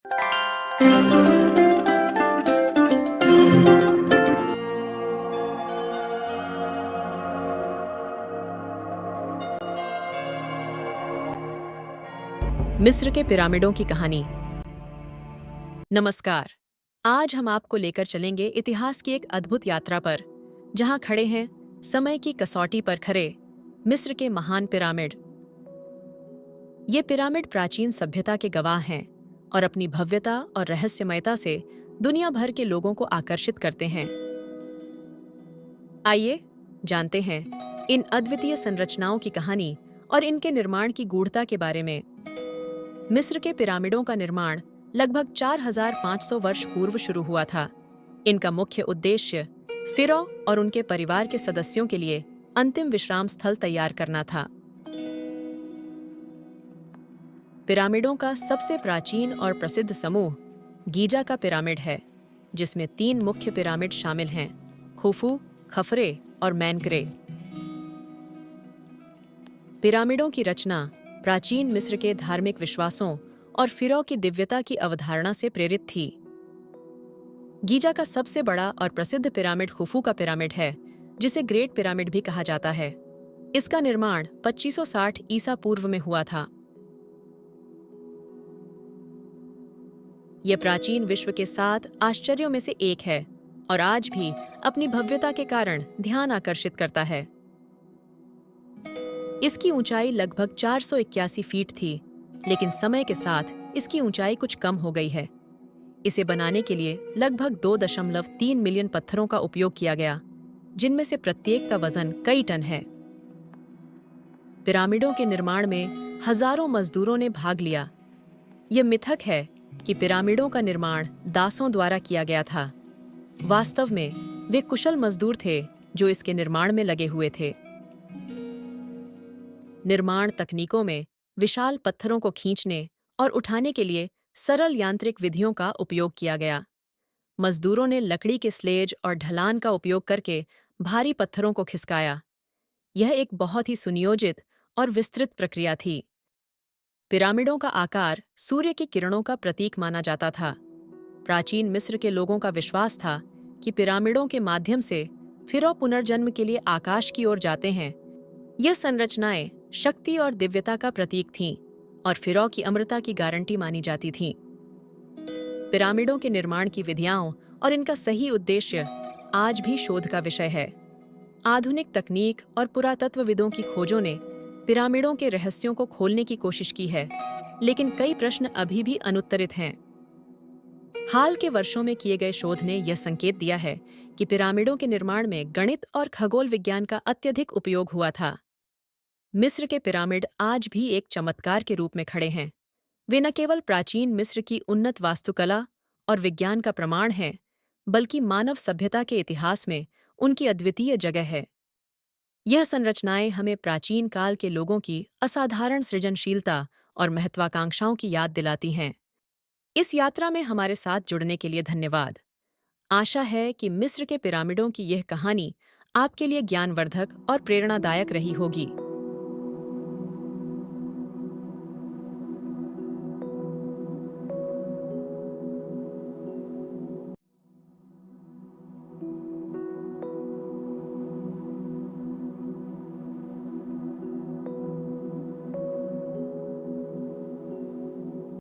मिस्र के पिरामिडों की कहानी। नमस्कार। आज हम आपको लेकर चलेंगे इतिहास की एक अद्भुत यात्रा पर, जहां खड़े हैं समय की कसौटी पर खरे मिस्र के महान पिरामिड। ये पिरामिड प्राचीन सभ्यता के गवाह हैं और अपनी भव्यता और रहस्यमयता से दुनिया भर के लोगों को आकर्षित करते हैं। आइए जानते हैं इन अद्वितीय संरचनाओं की कहानी और इनके निर्माण की गूढ़ता के बारे में। मिस्र के पिरामिडों का निर्माण लगभग 4500 वर्ष पूर्व शुरू हुआ था। इनका मुख्य उद्देश्य फिरौ और उनके परिवार के सदस्यों के लिए अंतिम विश्राम स्थल तैयार करना था। पिरामिडों का सबसे प्राचीन और प्रसिद्ध समूह गीजा का पिरामिड है, जिसमें 3 मुख्य पिरामिड शामिल हैं: खुफू, खफरे और मेनकरे। पिरामिडों की रचना प्राचीन मिस्र के धार्मिक विश्वासों और फिरौ की दिव्यता की अवधारणा से प्रेरित थी। गीजा का सबसे बड़ा और प्रसिद्ध पिरामिड खुफू का पिरामिड है, जिसे ग्रेट पिरामिड भी कहा जाता है। इसका निर्माण 2560 ईसा पूर्व में हुआ था। यह प्राचीन विश्व के 7 आश्चर्यों में से एक है और आज भी अपनी भव्यता के कारण ध्यान आकर्षित करता है। इसकी ऊंचाई लगभग 481 फीट थी, लेकिन समय के साथ इसकी ऊंचाई कुछ कम हो गई है। इसे बनाने के लिए लगभग 2.3 मिलियन पत्थरों का उपयोग किया गया, जिनमें से प्रत्येक का वजन कई टन है। पिरामिडों के निर्माण में हजारों मजदूरों ने भाग लिया। यह मिथक है कि पिरामिडों का निर्माण दासों द्वारा किया गया था। वास्तव में वे कुशल मजदूर थे जो इसके निर्माण में लगे हुए थे। निर्माण तकनीकों में विशाल पत्थरों को खींचने और उठाने के लिए सरल यांत्रिक विधियों का उपयोग किया गया। मजदूरों ने लकड़ी के स्लेज और ढलान का उपयोग करके भारी पत्थरों को खिसकाया। यह एक बहुत ही सुनियोजित और विस्तृत प्रक्रिया थी। पिरामिडों का आकार सूर्य की किरणों का प्रतीक माना जाता था। प्राचीन मिस्र के लोगों का विश्वास था कि पिरामिडों के माध्यम से फिरौ पुनर्जन्म के लिए आकाश की ओर जाते हैं। यह संरचनाएं शक्ति और दिव्यता का प्रतीक थीं और फिरौ की अमरता की गारंटी मानी जाती थीं। पिरामिडों के निर्माण की विधियाओं और इनका सही उद्देश्य आज भी शोध का विषय है। आधुनिक तकनीक और पुरातत्वविदों की खोजों ने पिरामिडों के रहस्यों को खोलने की कोशिश की है, लेकिन कई प्रश्न अभी भी अनुत्तरित हैं। हाल के वर्षों में किए गए शोध ने यह संकेत दिया है कि पिरामिडों के निर्माण में गणित और खगोल विज्ञान का अत्यधिक उपयोग हुआ था। मिस्र के पिरामिड आज भी एक चमत्कार के रूप में खड़े हैं। वे न केवल प्राचीन मिस्र की उन्नत वास्तुकला और विज्ञान का प्रमाण हैं, बल्कि मानव सभ्यता के इतिहास में उनकी अद्वितीय जगह है। यह संरचनाएं हमें प्राचीन काल के लोगों की असाधारण सृजनशीलता और महत्वाकांक्षाओं की याद दिलाती हैं। इस यात्रा में हमारे साथ जुड़ने के लिए धन्यवाद। आशा है कि मिस्र के पिरामिडों की यह कहानी आपके लिए ज्ञानवर्धक और प्रेरणादायक रही होगी।